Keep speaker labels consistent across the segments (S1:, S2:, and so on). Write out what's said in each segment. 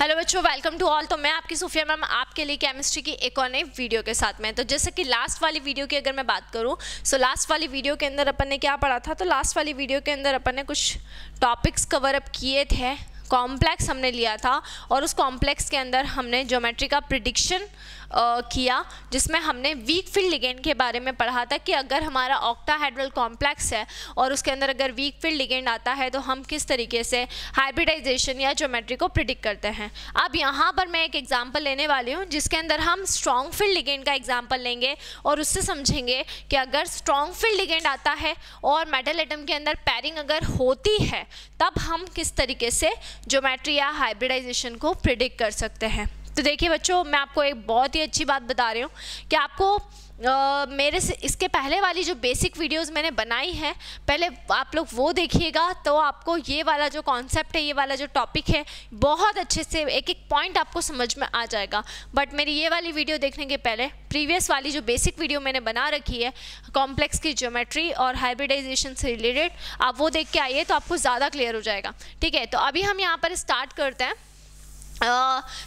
S1: Hello बच्चों, welcome to all. तो मैं आपकी सुफिया मैम आपके लिए केमिस्ट्री की एक और नई वीडियो के साथ में। तो जैसे कि लास्ट वाली वीडियो की अगर मैं बात करूं, सो लास्ट वाली वीडियो के अंदर अपन ने क्या पढ़ा था। तो लास्ट वाली वीडियो के अंदर अपन ने कुछ टॉपिक्स कवर अप किए थे। कॉम्प्लेक्स हमने लिया था और उस कॉम्प्लेक्स के अंदर हमने ज्योमेट्री का प्रिडिक्शन किया, जिसमें हमने वीक फील्ड लिगेंड के बारे में पढ़ा था कि अगर हमारा ऑक्टाहेड्रल कॉम्प्लेक्स है और उसके अंदर अगर वीक फील्ड लिगेंड आता है तो हम किस तरीके से हाइब्रिडाइजेशन या ज्योमेट्री को प्रिडिक्ट करते हैं। अब यहाँ पर मैं एक एग्जांपल लेने वाली हूँ जिसके अंदर हम स्ट्रॉन्ग फील्ड लिगेंड का एग्जांपल लेंगे और उससे समझेंगे कि अगर स्ट्रॉन्ग फील्ड लिगेंड आता है और मेटल एटम के अंदर पैरिंग अगर होती है तब हम किस तरीके से ज्योमेट्री या हाइब्रिडाइजेशन को प्रिडिक्ट कर सकते हैं। तो देखिए बच्चों, मैं आपको एक बहुत ही अच्छी बात बता रही हूँ कि आपको मेरे से इसके पहले वाली जो बेसिक वीडियोस मैंने बनाई है, पहले आप लोग वो देखिएगा तो आपको ये वाला जो कॉन्सेप्ट है, ये वाला जो टॉपिक है, बहुत अच्छे से एक एक पॉइंट आपको समझ में आ जाएगा। बट मेरी ये वाली वीडियो देखने के पहले प्रीवियस वाली जो बेसिक वीडियो मैंने बना रखी है कॉम्प्लेक्स की ज्योमेट्री और हाइब्रिडाइजेशन से रिलेटेड, आप वो देख के आइए तो आपको ज़्यादा क्लियर हो जाएगा। ठीक है, तो अभी हम यहाँ पर स्टार्ट करते हैं।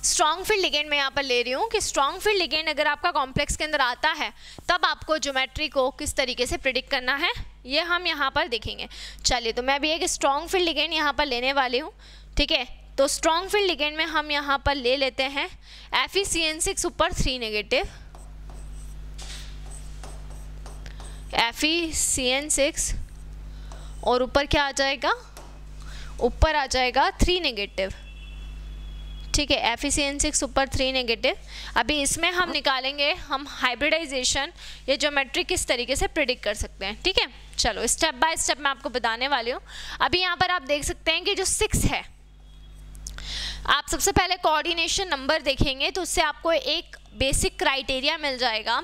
S1: स्ट्रॉन्ग फील्ड लिगेंड मैं यहाँ पर ले रही हूँ कि स्ट्रॉन्ग फील्ड लिगेंड अगर आपका कॉम्प्लेक्स के अंदर आता है तब आपको ज्योमेट्री को किस तरीके से प्रिडिक्ट करना है, ये हम यहाँ पर देखेंगे। चलिए, तो मैं अभी एक स्ट्रॉन्ग फील्ड लिगेंड यहाँ पर लेने वाली हूँ। ठीक है, तो स्ट्रॉन्ग फील्ड लिगेंड में हम यहाँ पर ले लेते हैं FeCN6 ऊपर 3 नेगेटिव, FeCN6 और ऊपर क्या आ जाएगा, ऊपर आ जाएगा 3 नेगेटिव। ठीक है, FeCN6 ऊपर 3 नेगेटिव। अभी इसमें हम निकालेंगे हम हाइब्रिडाइजेशन या ज्योमेट्री किस तरीके से प्रिडिक्ट कर सकते हैं। ठीक है, चलो स्टेप बाय स्टेप मैं आपको बताने वाली हूँ। अभी यहाँ पर आप देख सकते हैं कि जो 6 है, आप सबसे पहले कोऑर्डिनेशन नंबर देखेंगे तो उससे आपको एक बेसिक क्राइटेरिया मिल जाएगा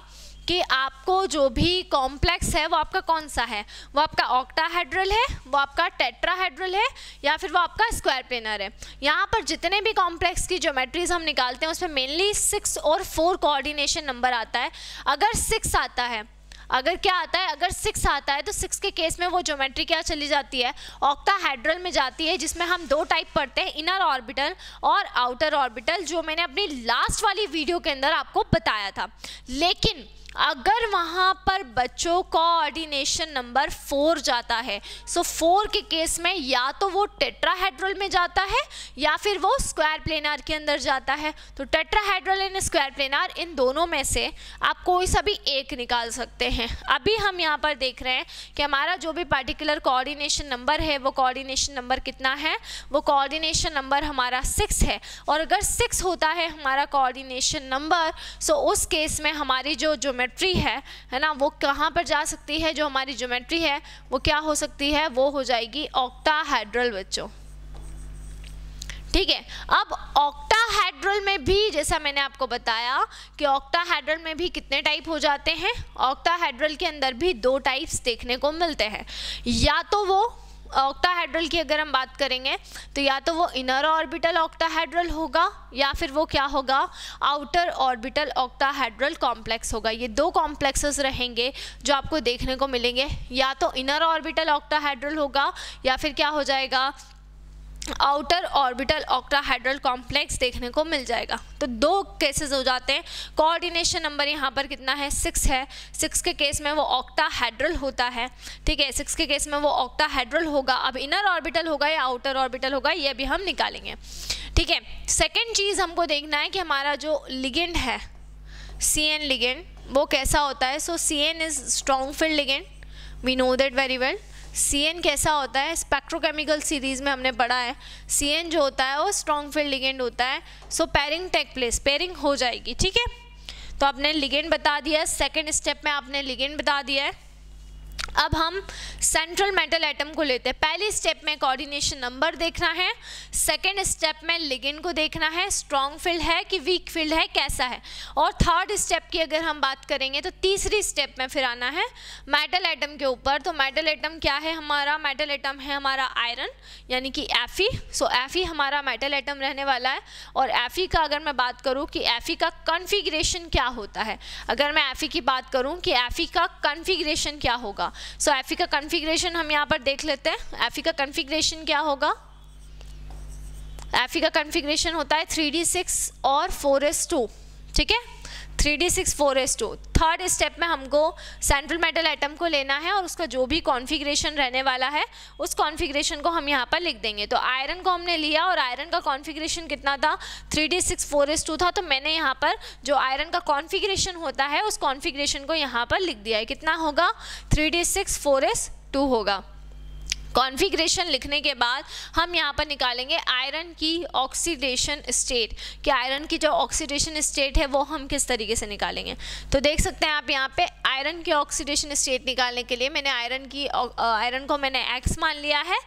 S1: कि आपको जो भी कॉम्प्लेक्स है वो आपका कौन सा है, वो आपका ऑक्टाहेड्रल है, वो आपका टेट्राहेड्रल है या फिर वो आपका स्क्वायर प्लेनर है। यहाँ पर जितने भी कॉम्प्लेक्स की ज्योमेट्रीज हम निकालते हैं उसमें मेनली 6 और 4 कोऑर्डिनेशन नंबर आता है। अगर 6 आता है, अगर क्या आता है, अगर 6 आता है तो 6 के केस में वो ज्योमेट्री क्या चली जाती है, ऑक्टाहेड्रल में जाती है, जिसमें हम 2 टाइप पढ़ते हैं, इनर ऑर्बिटल और आउटर ऑर्बिटल, जो मैंने अपनी लास्ट वाली वीडियो के अंदर आपको बताया था। लेकिन अगर वहाँ पर बच्चों कोऑर्डिनेशन नंबर 4 जाता है, सो 4 के केस में या तो वो टेट्राहेड्रल में जाता है या फिर वो स्क्वायर प्लेनर के अंदर जाता है। तो टेट्राहेड्रल एंड स्क्वायर प्लेनर, इन दोनों में से आप कोई सा भी एक निकाल सकते हैं। अभी हम यहाँ पर देख रहे हैं कि हमारा जो भी पर्टिकुलर कोऑर्डिनेशन नंबर है वो कोऑर्डिनेशन नंबर कितना है, वो कोऑर्डिनेशन नंबर हमारा 6 है। और अगर 6 होता है हमारा कोऑर्डिनेशन नंबर, सो उस केस में हमारी जो ज्योमेट्री है ना, वो कहाँ पर जा सकती है, जो हमारी ज्योमेट्री है वो क्या हो सकती है, वो हो जाएगी ऑक्टाहेड्रल बच्चों। ठीक है, अब ऑक्टाहेड्रल में भी जैसा मैंने आपको बताया कि ऑक्टाहेड्रल में भी कितने टाइप हो जाते हैं, ऑक्टाहेड्रल के अंदर भी 2 टाइप्स देखने को मिलते हैं। या तो वो ऑक्टाहेड्रल की अगर हम बात करेंगे तो या तो वो इनर ऑर्बिटल ऑक्टाहेड्रल होगा या फिर वो क्या होगा, आउटर ऑर्बिटल ऑक्टाहेड्रल कॉम्प्लेक्स होगा। ये 2 कॉम्प्लेक्सेस रहेंगे जो आपको देखने को मिलेंगे, या तो इनर ऑर्बिटल ऑक्टाहेड्रल होगा या फिर क्या हो जाएगा, आउटर ऑर्बिटल ऑक्टाहेड्रल कॉम्प्लेक्स देखने को मिल जाएगा। तो 2 केसेस हो जाते हैं। कोऑर्डिनेशन नंबर यहाँ पर कितना है, 6 है। 6 के केस में वो ऑक्टाहेड्रल होता है। ठीक है, 6 के केस में वो ऑक्टाहेड्रल होगा। अब इनर ऑर्बिटल होगा या आउटर ऑर्बिटल होगा, ये भी हम निकालेंगे। ठीक है, सेकेंड चीज़ हमको देखना है कि हमारा जो लिगेंड है CN लिगेंड, वो कैसा होता है। So CN is strong field ligand, we know that very well. CN कैसा होता है, स्पेक्ट्रोकेमिकल सीरीज में हमने पढ़ा है, CN जो होता है वो स्ट्रॉन्ग फील्ड लिगेंड होता है। सो पेयरिंग टेक प्लेस, पेयरिंग हो जाएगी। ठीक है, तो आपने लिगेंड बता दिया, सेकंड स्टेप में आपने लिगेंड बता दिया है। अब हम सेंट्रल मेटल एटम को लेते हैं। पहले स्टेप में कोऑर्डिनेशन नंबर देखना है, सेकंड स्टेप में लिगेंड को देखना है, स्ट्रॉन्ग फील्ड है कि वीक फील्ड है, कैसा है। और थर्ड स्टेप की अगर हम बात करेंगे तो तीसरी स्टेप में फिर आना है मेटल एटम के ऊपर। तो मेटल एटम क्या है हमारा, मेटल एटम है हमारा आयरन यानी कि Fe। सो Fe हमारा मेटल एटम रहने वाला है। और Fe का अगर मैं बात करूँ कि Fe का कन्फिग्रेशन क्या होता है, अगर मैं Fe की बात करूँ कि Fe का कन्फिग्रेशन क्या होगा, सो Fe का कन्फिग्रेशन हम यहाँ पर देख लेते हैं। Fe का कन्फिग्रेशन क्या होगा, Fe का कॉन्फ़िगरेशन होता है 3d6 और 4s2, ठीक है, 3d6 4s2। थर्ड स्टेप में हमको सेंट्रल मेटल एटम को लेना है और उसका जो भी कॉन्फ़िगरेशन रहने वाला है उस कॉन्फ़िगरेशन को हम यहाँ पर लिख देंगे। तो आयरन को हमने लिया और आयरन का कॉन्फ़िगरेशन कितना था, 3d6 4s2 था, तो मैंने यहाँ पर जो आयरन का कॉन्फ़िगरेशन होता है उस कॉन्फ़िगरेशन को यहाँ पर लिख दिया है। कितना होगा, 3d6 4s2 होगा। कॉन्फ़िगरेशन लिखने के बाद हम यहाँ पर निकालेंगे आयरन की ऑक्सीडेशन स्टेट, कि आयरन की जो ऑक्सीडेशन स्टेट है वो हम किस तरीके से निकालेंगे। तो देख सकते हैं आप यहाँ पे आयरन की ऑक्सीडेशन स्टेट निकालने के लिए मैंने आयरन को मैंने X मान लिया है।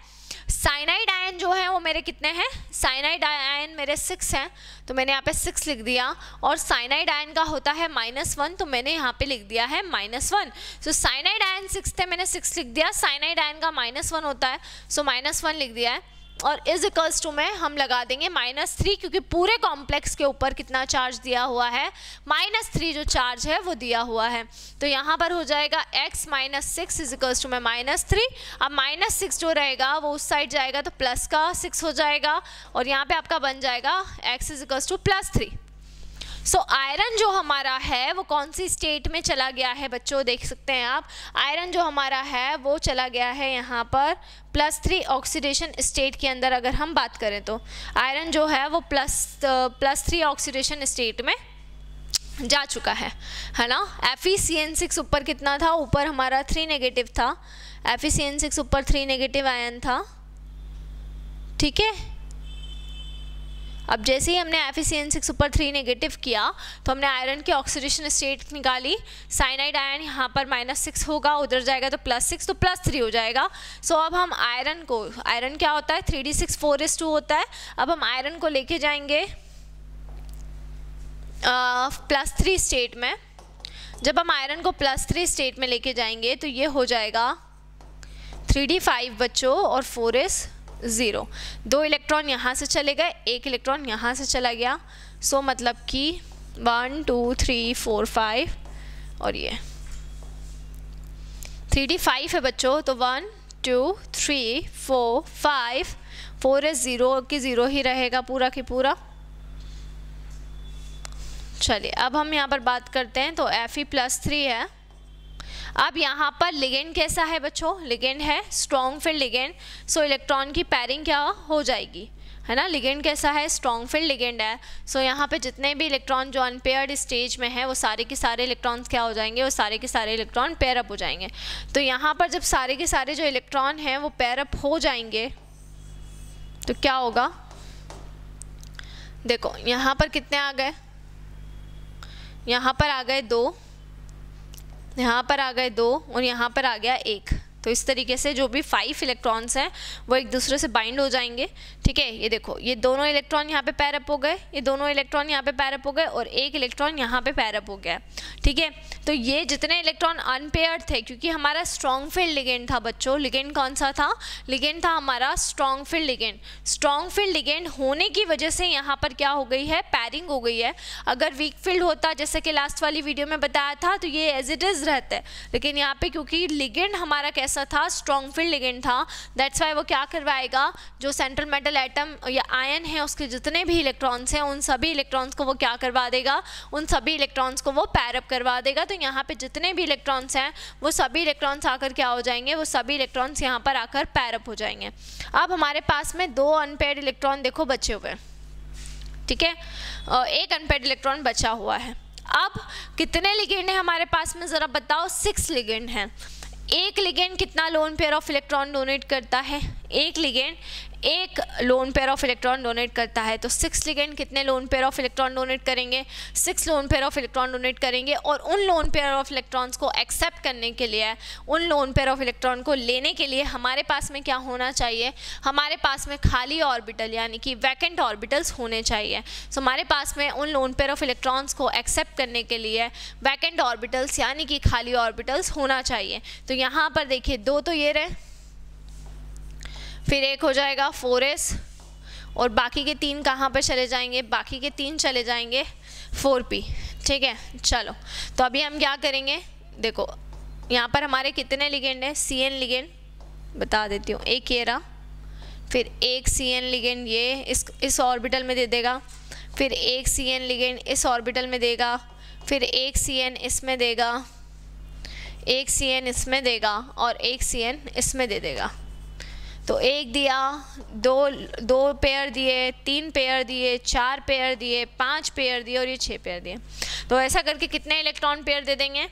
S1: साइनाइड आयन जो है वो मेरे कितने हैं, साइनाइड आयन मेरे 6 हैं, तो मैंने यहाँ पे 6 लिख दिया। और साइनाइड आयन का होता है -1, तो मैंने यहाँ पे लिख दिया है -1। सो साइनाइड आयन 6 थे, मैंने 6 लिख दिया। साइनाइड आयन का -1 होता है, सो -1 लिख दिया है। और इज इक्वल्स टू में हम लगा देंगे -3, क्योंकि पूरे कॉम्प्लेक्स के ऊपर कितना चार्ज दिया हुआ है, -3 जो चार्ज है वो दिया हुआ है। तो यहाँ पर हो जाएगा x - 6 इज इक्वल्स टू में -3। अब -6 जो रहेगा वो उस साइड जाएगा तो प्लस का 6 हो जाएगा, और यहाँ पे आपका बन जाएगा x is equals to +3। So iron जो हमारा है वो कौन सी स्टेट में चला गया है बच्चों, देख सकते हैं आप, आयरन जो हमारा है वो चला गया है यहाँ पर +3 ऑक्सीडेशन स्टेट के अंदर। अगर हम बात करें तो आयरन जो है वो +3 ऑक्सीडेशन स्टेट में जा चुका है ना। FeCN6 ऊपर कितना था, ऊपर हमारा 3 नेगेटिव था, FeCN6 ऊपर 3 नेगेटिव आयन था, ठीक है। अब जैसे ही हमने FeCN6 ऊपर 3 नेगेटिव किया तो हमने आयरन की ऑक्सीडेशन स्टेट निकाली। साइनाइड आयन यहाँ पर -6 होगा, उधर जाएगा तो +6, तो +3 हो जाएगा। सो अब हम आयरन क्या होता है, 3d6 4s2 होता है। अब हम आयरन को लेके जाएंगे +3 स्टेट में। जब हम आयरन को +3 स्टेट में लेके जाएंगे तो ये हो जाएगा 3d5 बच्चों और 4s0। 2 इलेक्ट्रॉन यहाँ से चले गए, 1 इलेक्ट्रॉन यहाँ से चला गया। सो मतलब कि 1 2 3 4 5 और ये 3d5 है बच्चों, तो 1 2 3 4 5 4s0 की 0 ही रहेगा पूरा की पूरा। चलिए अब हम यहाँ पर बात करते हैं, तो Fe+3 है। अब यहाँ पर लिगेंड कैसा है बच्चों, लिगेंड है स्ट्रॉन्ग फील्ड लिगेंड। सो इलेक्ट्रॉन की पैरिंग क्या हो जाएगी, है ना। लिगेंड कैसा है, स्ट्रॉन्ग फील्ड लिगेंड है। सो यहाँ पे जितने भी इलेक्ट्रॉन जो अनपेयर्ड स्टेज में है वो सारे के सारे इलेक्ट्रॉन्स क्या हो जाएंगे, वो सारे के सारे इलेक्ट्रॉन पेयर अप हो जाएंगे। तो यहाँ पर जब सारे के सारे जो इलेक्ट्रॉन हैं वो पेयर अप हो जाएंगे तो क्या होगा, देखो यहाँ पर कितने आ गए, यहाँ पर आ गए 2, यहाँ पर आ गए 2 और यहाँ पर आ गया 1। तो इस तरीके से जो भी 5 इलेक्ट्रॉन्स हैं वो एक दूसरे से बाइंड हो जाएंगे, ठीक है। ये देखो ये दोनों इलेक्ट्रॉन यहाँ पे पैर अप हो गए, ये दोनों इलेक्ट्रॉन यहाँ पे पैर अप हो गए और 1 इलेक्ट्रॉन यहाँ पे पैर अप हो गया, ठीक है। तो ये जितने इलेक्ट्रॉन अनपेयर्ड थे, क्योंकि हमारा स्ट्रॉन्ग फील्ड लिगेंड था बच्चों, लिगेंड कौन सा था, लिगेंड था हमारा strong field ligand. Strong field ligand होने की वजह से यहाँ पर क्या हो गई है, पैरिंग हो गई है। अगर वीक फील्ड होता, जैसे कि लास्ट वाली वीडियो में बताया था, तो ये एज इट इज़ रहता है, लेकिन यहाँ पे क्योंकि लिगेंड हमारा कैसा था, स्ट्रॉन्ग फील्ड लिगेंड था, दैट्स वाई वो क्या करवाएगा, जो सेंट्रल मेटल एटम या आयन है उसके जितने भी इलेक्ट्रॉन्स हैं उन सभी इलेक्ट्रॉन्स को वो क्या करवा देगा, उन सभी इलेक्ट्रॉन्स को वो पैर अप करवा देगा। तो यहाँ पे जितने भी इलेक्ट्रॉन्स हैं वो सभी इलेक्ट्रॉन्स आकर क्या हो जाएंगे, वो सभी इलेक्ट्रॉन्स यहाँ पर आकर पैर अप हो जाएंगे। अब हमारे पास में 2 अनपेयर्ड इलेक्ट्रॉन देखो बचे हुए, ठीक है, 1 अनपेयर्ड इलेक्ट्रॉन बचा हुआ है। अब कितने लिगेंड है हमारे पास में, ज़रा बताओ, 6 लिगेंड हैं। एक लिगेंड कितना lone pair of electron donate करता है, एक ligand 1 lone pair of electron donate करता है। तो 6 लिगेंड कितने lone pair of electron donate करेंगे, 6 lone pair of electron donate करेंगे। और उन लोन पेयर ऑफ इलेक्ट्रॉन्स को एक्सेप्ट करने के लिए, उन लोन पेयर ऑफ इलेक्ट्रॉन को लेने के लिए हमारे पास में क्या होना चाहिए, हमारे पास में खाली ऑर्बिटल यानी कि वैकेंट ऑर्बिटल्स होने चाहिए। सो हमारे पास में उन लोन पेयर ऑफ इलेक्ट्रॉन्स को एक्सेप्ट करने के लिए वैकेंट ऑर्बिटल्स यानी कि खाली ऑर्बिटल्स होना चाहिए। तो यहाँ पर देखिए 2 तो ये रहे, फिर 1 हो जाएगा 4s और बाकी के 3 कहाँ पर चले जाएंगे, बाकी के 3 चले जाएंगे 4p, ठीक है। चलो तो अभी हम क्या करेंगे, देखो यहाँ पर हमारे कितने लिगेंड है, Cn लिगेंड बता देती हूँ, एक ये रहा, फिर एक CN लिगेंड ये इस ऑर्बिटल में दे देगा, फिर एक CN लिगेंड इस ऑर्बिटल में देगा, फिर एक CN इसमें देगा, एक CN इसमें देगा और एक CN इसमें दे देगा। तो एक दिया, दो पेयर दिए, 3 पेयर दिए, 4 पेयर दिए, 5 पेयर दिए और ये 6 पेयर दिए। तो ऐसा करके कितने इलेक्ट्रॉन पेयर दे देंगे?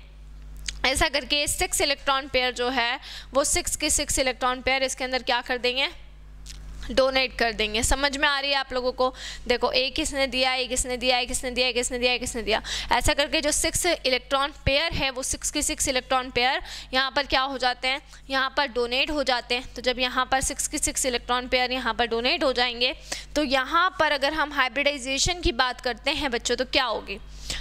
S1: ऐसा करके 6 इलेक्ट्रॉन पेयर जो है वो 6 के 6 इलेक्ट्रॉन पेयर इसके अंदर क्या कर देंगे? डोनेट कर देंगे। समझ में आ रही है आप लोगों को? देखो एक किसने दिया, एक किसने दिया, एक किसने दिया, एक किसने दिया, एक किसने दिया। ऐसा करके जो 6 इलेक्ट्रॉन पेयर है वो 6 के 6 इलेक्ट्रॉन पेयर यहाँ पर क्या हो जाते हैं? यहाँ पर डोनेट हो जाते हैं। तो जब यहाँ पर 6 के 6 इलेक्ट्रॉन पेयर यहाँ पर डोनेट हो जाएंगे तो यहाँ पर अगर हम हाइब्रिडाइजेशन की बात करते हैं बच्चों तो क्या होगी?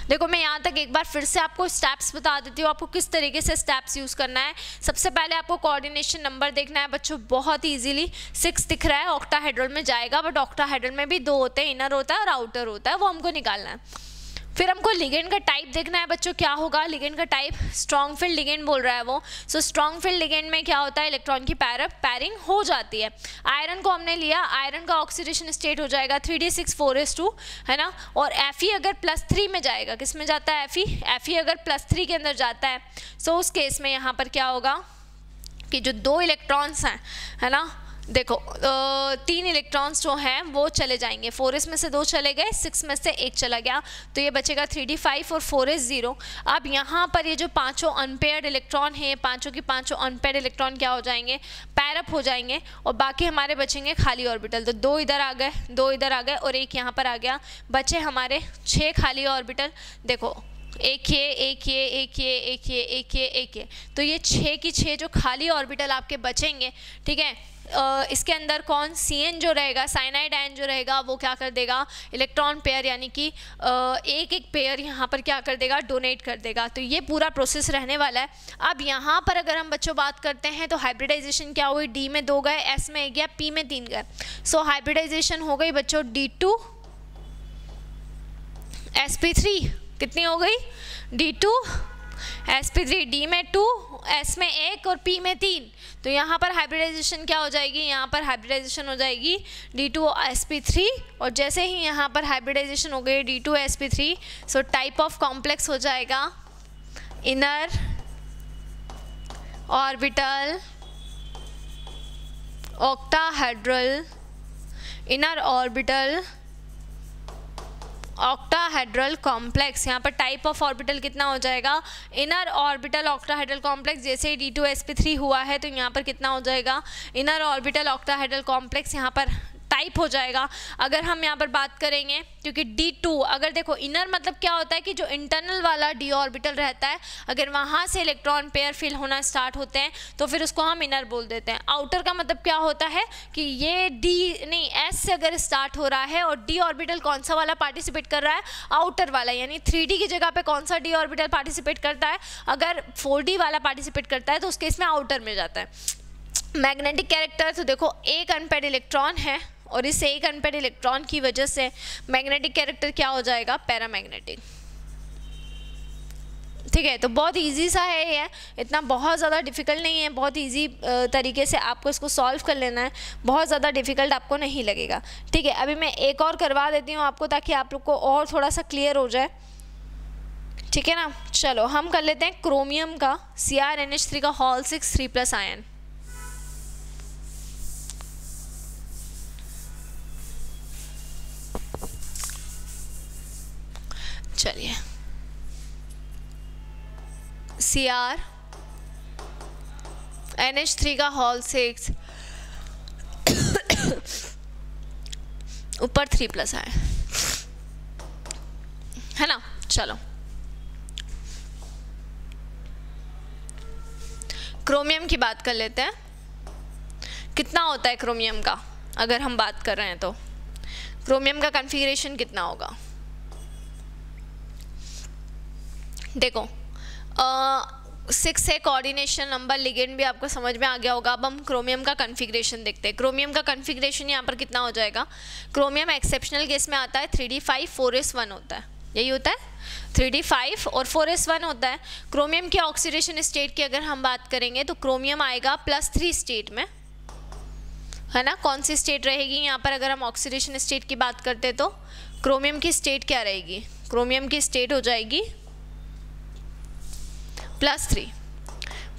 S1: देखो मैं यहाँ तक एक बार फिर से आपको स्टेप्स बता देती हूँ, आपको किस तरीके से स्टेप्स यूज़ करना है। सबसे पहले आपको कोऑर्डिनेशन नंबर देखना है बच्चों, बहुत इजीली 6 दिख रहा है, ऑक्टाहेड्रल में जाएगा, बट ऑक्टाहेड्रल में भी 2 होते हैं, इनर होता है और आउटर होता है, वो हमको निकालना है। फिर हमको लिगेंड का टाइप देखना है बच्चों, क्या होगा लिगेंड का टाइप? स्ट्रॉन्ग फील्ड लिगेंड बोल रहा है वो। सो स्ट्रॉन्ग फील्ड लिगेंड में क्या होता है? इलेक्ट्रॉन की पैरिंग हो जाती है। आयरन को हमने लिया, आयरन का ऑक्सीडेशन स्टेट हो जाएगा 3d6 4s2, है ना। और Fe अगर +3 में जाएगा, किस में जाता है Fe अगर +3 के अंदर जाता है, सो उस केस में यहाँ पर क्या होगा कि जो 2 इलेक्ट्रॉन्स हैं, है ना, देखो 3 इलेक्ट्रॉन्स जो हैं वो चले जाएंगे, 4s में से 2 चले गए, 6 में से 1 चला गया, तो ये बचेगा 3d5 और 4s 0। अब यहाँ पर ये जो 5 अनपेयर्ड इलेक्ट्रॉन हैं, 5 की 5 अनपेयर्ड इलेक्ट्रॉन क्या हो जाएंगे? पैर अप हो जाएंगे और बाकी हमारे बचेंगे खाली ऑर्बिटल। तो 2 इधर आ गए, 2 इधर आ गए और 1 यहाँ पर आ गया, बचे हमारे 6 खाली ऑर्बिटल। देखो एक ये, एक ये, एक ये, एक ये, एक ये, एक ये, तो ये 6 की 6 जो खाली ऑर्बिटल आपके बचेंगे, ठीक है। इसके अंदर कौन? CN जो रहेगा, साइनाइड आयन जो रहेगा वो क्या कर देगा? इलेक्ट्रॉन पेयर यानी कि एक एक पेयर यहाँ पर क्या कर देगा? डोनेट कर देगा। तो ये पूरा प्रोसेस रहने वाला है। अब यहाँ पर अगर हम बच्चों बात करते हैं तो हाइब्रिडाइजेशन क्या हुई? D में 2 गए, S में 1 गया, P में 3 गए। सो हाइब्रिडाइजेशन हो गई बच्चों D2 sp3, कितनी हो गई? D2 sp3, D में 2, S में 1 और P में 3। तो यहाँ पर हाइब्रिडाइजेशन क्या हो जाएगी? यहाँ पर हाइब्रिडाइजेशन हो जाएगी D2 sp3, और जैसे ही यहाँ पर हाइब्रिडाइजेशन हो गई D2 sp3, so type of complex हो जाएगा inner orbital octahedral, inner orbital octahedral complex. यहाँ पर टाइप ऑफ ऑर्बिटल कितना हो जाएगा? Inner orbital octahedral complex. जैसे ही D2 sp3 हुआ है तो यहाँ पर कितना हो जाएगा? इनर ऑर्बिटल ऑक्टाहेड्रल कॉम्प्लेक्स यहाँ पर टाइप हो जाएगा। अगर हम यहाँ पर बात करेंगे, क्योंकि D2 अगर देखो इनर मतलब क्या होता है कि जो इंटरनल वाला d ऑर्बिटल रहता है, अगर वहाँ से इलेक्ट्रॉन पेयर फिल होना स्टार्ट होते हैं तो फिर उसको हम इनर बोल देते हैं। आउटर का मतलब क्या होता है कि ये S से अगर स्टार्ट हो रहा है और d ऑर्बिटल कौन सा वाला पार्टिसिपेट कर रहा है? आउटर वाला, यानी 3D की जगह पे कौन सा d ऑर्बिटल पार्टिसिपेट करता है? अगर 4D वाला पार्टिसिपेट करता है तो उसके इसमें आउटर में जाता है। मैग्नेटिक कैरेक्टर, तो देखो एक अनपेयर्ड इलेक्ट्रॉन है और इस एक अनपेयर्ड इलेक्ट्रॉन की वजह से मैग्नेटिक कैरेक्टर क्या हो जाएगा? पैरामैग्नेटिक। ठीक है, तो बहुत इजी सा है ये, इतना बहुत ज़्यादा डिफ़िकल्ट नहीं है, बहुत इजी तरीके से आपको इसको सॉल्व कर लेना है, बहुत ज़्यादा डिफ़िकल्ट आपको नहीं लगेगा। ठीक है, अभी मैं एक और करवा देती हूँ आपको ताकि आप लोग को और थोड़ा सा क्लियर हो जाए। ठीक है ना, चलो हम कर लेते हैं क्रोमियम का CrNH3 का हॉल 6 3+ आयन। चलिए CrNH3 का हॉल 6 ऊपर 3+ आए, है ना। चलो क्रोमियम की बात कर लेते हैं। कितना होता है क्रोमियम का? अगर हम बात कर रहे हैं तो क्रोमियम का कॉन्फ़िगरेशन कितना होगा? देखो 6 है कोऑर्डिनेशन नंबर, लिगेंड भी आपको समझ में आ गया होगा। अब हम क्रोमियम का कॉन्फ़िगरेशन देखते हैं। क्रोमियम का कॉन्फ़िगरेशन यहाँ पर कितना हो जाएगा? क्रोमियम एक्सेप्शनल केस में आता है 3d5 4s1 होता है, यही होता है 3d5 और 4s1 होता है। क्रोमियम के ऑक्सीडेशन स्टेट की अगर हम बात करेंगे तो क्रोमियम आएगा +3 स्टेट में, है ना, कौन सी स्टेट रहेगी यहाँ पर? अगर हम ऑक्सीडेशन स्टेट की बात करते तो क्रोमियम की स्टेट क्या रहेगी? क्रोमियम की स्टेट हो जाएगी +3।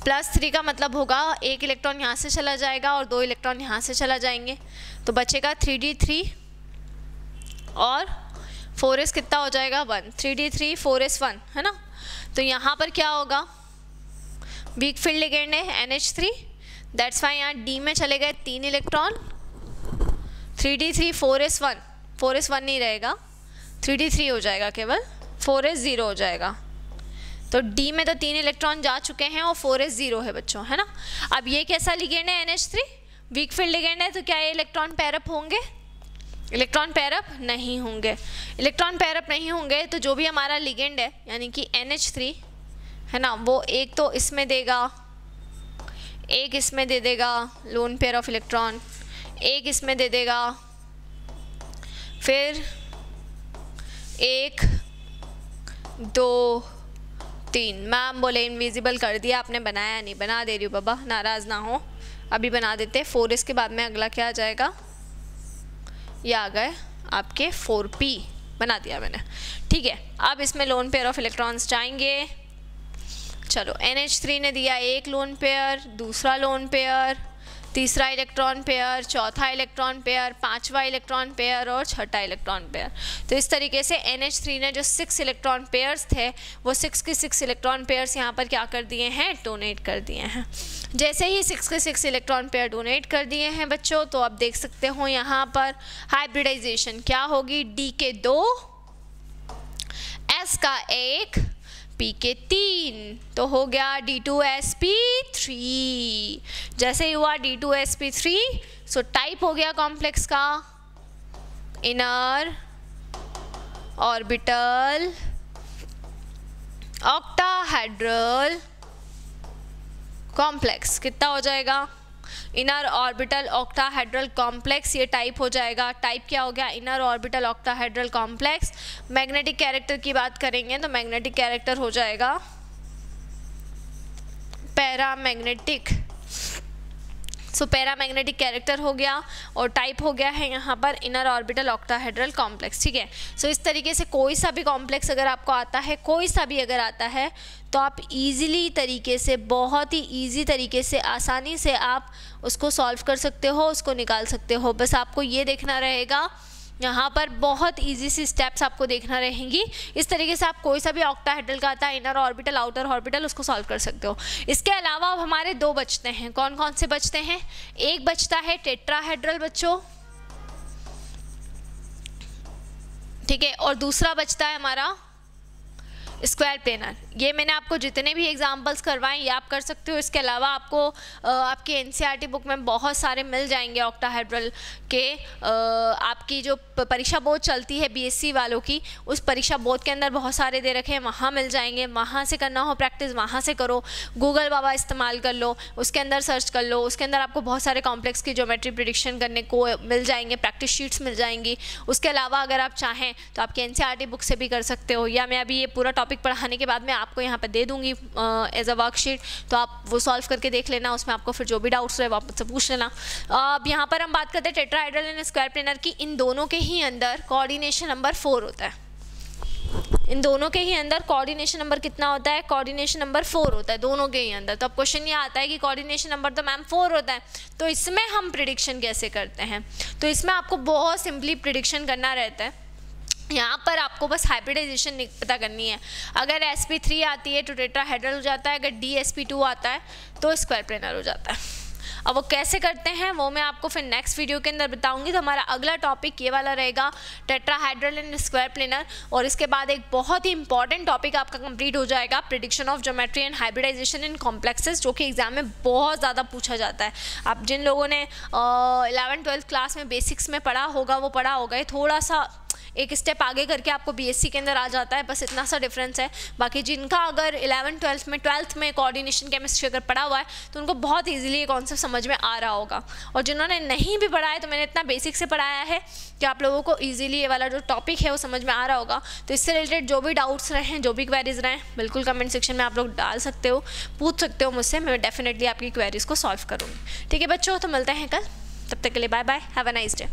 S1: +3 का मतलब होगा एक इलेक्ट्रॉन यहाँ से चला जाएगा और 2 इलेक्ट्रॉन यहाँ से चला जाएंगे, तो बचेगा 3d3 और 4s कितना हो जाएगा? 1। 3d3 4s 1, है ना। तो यहाँ पर क्या होगा? वीक फील्ड लिगेंड है NH3, दैट्स वाई यहाँ D में चले गए 3 इलेक्ट्रॉन। 3d3 4s 1, 4s 1 नहीं रहेगा, 3d3 हो जाएगा केवल, 4s 0 हो जाएगा। तो D में तो 3 इलेक्ट्रॉन जा चुके हैं और 4s 0 है बच्चों, है ना। अब ये कैसा लिगेंड है? NH3 वीक फील्ड लिगेंड है, तो क्या ये इलेक्ट्रॉन पैरअप होंगे? इलेक्ट्रॉन पैरअप नहीं होंगे। इलेक्ट्रॉन पैरअप नहीं होंगे तो जो भी हमारा लिगेंड है यानी कि NH3 है ना, वो एक तो इसमें देगा, एक इसमें दे देगा लोन पेयर ऑफ इलेक्ट्रॉन, एक इसमें दे देगा, फिर 1 2 3। मैम बोले इनविजिबल कर दिया आपने, बनाया नहीं। बना दे रही हूँ बाबा, नाराज़ ना हो, अभी बना देते। 4s के बाद में अगला क्या आ जाएगा? ये आ गए आपके 4p, बना दिया मैंने, ठीक है। अब इसमें लोन पेयर ऑफ इलेक्ट्रॉन्स जाएंगे। चलो NH3 ने दिया एक लोन पेयर, दूसरा लोन पेयर, तीसरा इलेक्ट्रॉन पेयर, चौथा इलेक्ट्रॉन पेयर, पांचवा इलेक्ट्रॉन पेयर और छठा इलेक्ट्रॉन पेयर। तो इस तरीके से NH3 ने जो 6 इलेक्ट्रॉन पेयर्स थे वो 6 के 6 इलेक्ट्रॉन पेयर्स यहाँ पर क्या कर दिए हैं? डोनेट कर दिए हैं। जैसे ही 6 के 6 इलेक्ट्रॉन पेयर डोनेट कर दिए हैं बच्चों, तो आप देख सकते हो यहाँ पर हाइब्रिडाइजेशन क्या होगी? D के 2, S का 1, P के 3, तो हो गया D2sp3। जैसे ही हुआ D2sp3, सो टाइप हो गया कॉम्प्लेक्स का इनर ऑर्बिटल ऑक्टाहेड्रल कॉम्प्लेक्स। कितना हो जाएगा? इनर ऑर्बिटल ऑक्टाहेड्रल कॉम्प्लेक्स, ये टाइप हो जाएगा। टाइप क्या हो गया? Inner orbital octahedral complex. Magnetic character की बात करेंगे तो मैग्नेटिक कैरेक्टर हो जाएगा पैरामैग्नेटिक। सो पैरामैग्नेटिक कैरेक्टर हो गया और टाइप हो गया है यहाँ पर इनर ऑर्बिटल ऑक्टाहेड्रल कॉम्प्लेक्स, ठीक है। सो इस तरीके से कोई सा भी कॉम्प्लेक्स अगर आपको आता है, कोई सा भी अगर आता है, तो आप इजीली तरीके से, बहुत ही इजी तरीके से, आसानी से आप उसको सॉल्व कर सकते हो, उसको निकाल सकते हो। बस आपको ये देखना रहेगा, यहाँ पर बहुत इजी सी स्टेप्स आपको देखना रहेंगी। इस तरीके से आप कोई सा भी ऑक्टाहेड्रल का आता है, इनर ऑर्बिटल आउटर ऑर्बिटल, उसको सॉल्व कर सकते हो। इसके अलावा अब हमारे 2 बचते हैं। कौन कौन से बचते हैं? एक बचता है टेट्राहेड्रल बच्चों, ठीक है, और दूसरा बचता है हमारा स्क्वायर प्लेनर। ये मैंने आपको जितने भी एग्जांपल्स करवाएं ये आप कर सकते हो। इसके अलावा आपको आपके एनसीईआरटी बुक में बहुत सारे मिल जाएंगे ऑक्टाहेड्रल के। आपकी जो परीक्षा बोर्ड चलती है बीएससी वालों की, उस परीक्षा बोर्ड के अंदर बहुत सारे दे रखे हैं, वहाँ मिल जाएंगे। वहाँ से करना हो प्रैक्टिस वहाँ से करो, गूगल बाबा इस्तेमाल कर लो, उसके अंदर सर्च कर लो, उसके अंदर आपको बहुत सारे कॉम्प्लेक्स की ज्योमेट्री प्रेडिक्शन करने को मिल जाएंगे, प्रैक्टिस शीट्स मिल जाएंगी। उसके अलावा अगर आप चाहें तो आपके एनसीईआरटी बुक से भी कर सकते हो, या मैं अभी ये पूरा टॉपिक पढ़ाने के बाद मैं आपको यहाँ पर दे दूँगी एज अ वर्कशीट, तो आप वो सॉल्व करके देख लेना। उसमें आपको फिर जो भी डाउट्स रहे वो आप मुझसे पूछ लेना। अब यहाँ पर हम बात करते हैं टेट्राहेड्रल एंड स्क्वायर प्लेनर की। इन दोनों के ही अंदर कोऑर्डिनेशन नंबर 4 होता है। इन दोनों के ही अंदर कोऑर्डिनेशन नंबर कितना होता है? कोऑर्डिनेशन नंबर 4 होता है दोनों के ही अंदर। तो अब क्वेश्चन ये आता है कि कोऑर्डिनेशन नंबर तो मैम 4 होता है, तो इसमें हम प्रिडिक्शन कैसे करते हैं? तो इसमें आपको बहुत सिंपली प्रिडिक्शन करना रहता है। यहाँ पर आपको बस हाइब्रिडाइजेशन पता करनी है। अगर sp3 आती है तो टेट्राहेड्रल हो जाता है, अगर dsp2 आता है तो स्क्वायर प्लेनर हो जाता है। अब वो कैसे करते हैं वो मैं आपको फिर नेक्स्ट वीडियो के अंदर बताऊंगी। तो हमारा अगला टॉपिक ये वाला रहेगा, टेट्राहेड्रल एंड स्क्वायर प्लेनर, और इसके बाद एक बहुत ही इंपॉर्टेंट टॉपिक आपका कंप्लीट हो जाएगा, prediction of geometry and hybridization in complexes, जो कि एग्जाम में बहुत ज़्यादा पूछा जाता है। आप जिन लोगों ने 11th-12th क्लास में बेसिक्स में पढ़ा होगा वो पढ़ा होगा, ये थोड़ा सा एक स्टेप आगे करके आपको बीएससी के अंदर आ जाता है, बस इतना सा डिफरेंस है। बाकी जिनका अगर 11th-12th में कोऑर्डिनेशन केमिस्ट्री अगर पढ़ा हुआ है तो उनको बहुत इजीली ये कॉन्सेप्ट समझ में आ रहा होगा, और जिन्होंने नहीं भी पढ़ा है तो मैंने इतना बेसिक से पढ़ाया है कि आप लोगों को इजीली ये वाला जो टॉपिक है वो समझ में आ रहा होगा। तो इससे रिलेटेड जो भी डाउट्स रहे, जो भी क्वेरीज रहे, बिल्कुल कमेंट सेक्शन में आप लोग डाल सकते हो, पूछ सकते हो मुझसे, मैं डेफिनेटली आपकी क्वेरीज को सॉल्व करूँगी। ठीक है बच्चों, तो मिलते हैं कल। तब तक के लिए bye bye, have a nice day.